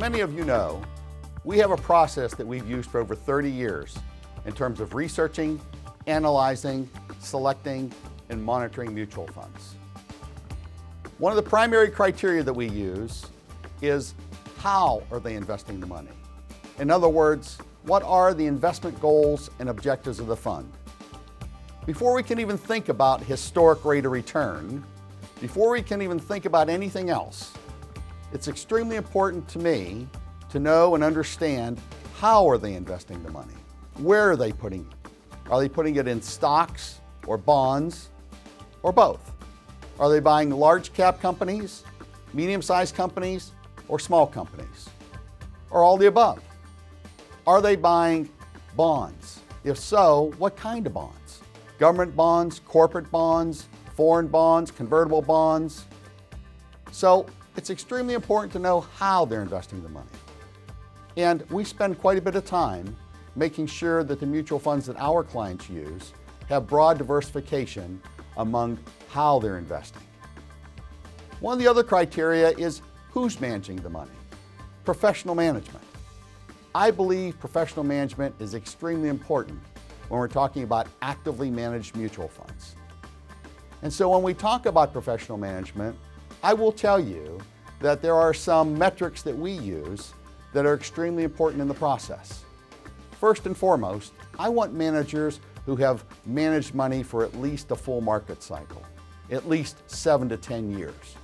many of you know, we have a process that we've used for over 30 years in terms of researching, analyzing, selecting, and monitoring mutual funds. One of the primary criteria that we use is how are they investing the money? In other words, what are the investment goals and objectives of the fund? Before we can even think about historic rate of return, before we can even think about anything else, it's extremely important to me to know and understand how are they investing the money? Where are they putting it? Are they putting it in stocks or bonds or both? Are they buying large cap companies, medium-sized companies, or small companies? Or all the above? Are they buying bonds? If so, what kind of bonds? Government bonds, corporate bonds, foreign bonds, convertible bonds. So it's extremely important to know how they're investing the money. And we spend quite a bit of time making sure that the mutual funds that our clients use have broad diversification among how they're investing. One of the other criteria is who's managing the money. Professional management. I believe professional management is extremely important when we're talking about actively managed mutual funds. And so when we talk about professional management, I will tell you that there are some metrics that we use that are extremely important in the process. First and foremost, I want managers who have managed money for at least a full market cycle, at least 7 to 10 years.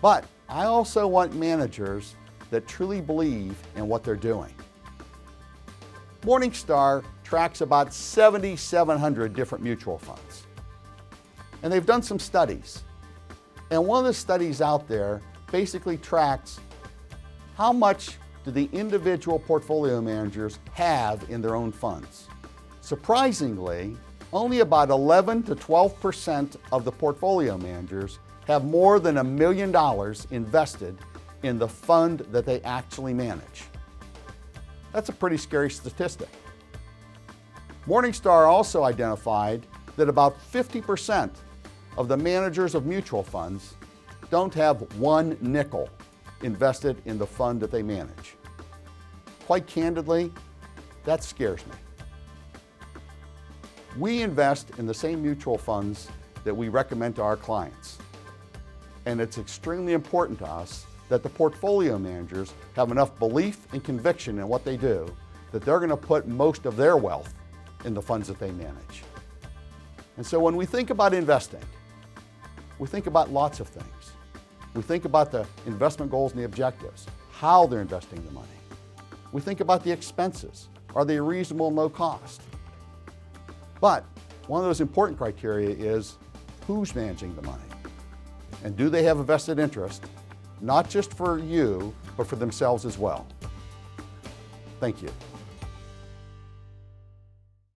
But I also want managers that truly believe in what they're doing. Morningstar tracks about 7,700 different mutual funds. And they've done some studies. And one of the studies out there basically tracks how much do the individual portfolio managers have in their own funds. Surprisingly, only about 11 to 12% of the portfolio managers have more than $1 million invested in the fund that they actually manage. That's a pretty scary statistic. Morningstar also identified that about 50% of the managers of mutual funds don't have one nickel invested in the fund that they manage. Quite candidly, that scares me. We invest in the same mutual funds that we recommend to our clients. And it's extremely important to us that the portfolio managers have enough belief and conviction in what they do that they're going to put most of their wealth in the funds that they manage. And so when we think about investing, we think about lots of things. We think about the investment goals and the objectives, how they're investing the money. We think about the expenses. Are they reasonable and low cost? But one of those important criteria is who's managing the money? And do they have a vested interest, not just for you, but for themselves as well? Thank you.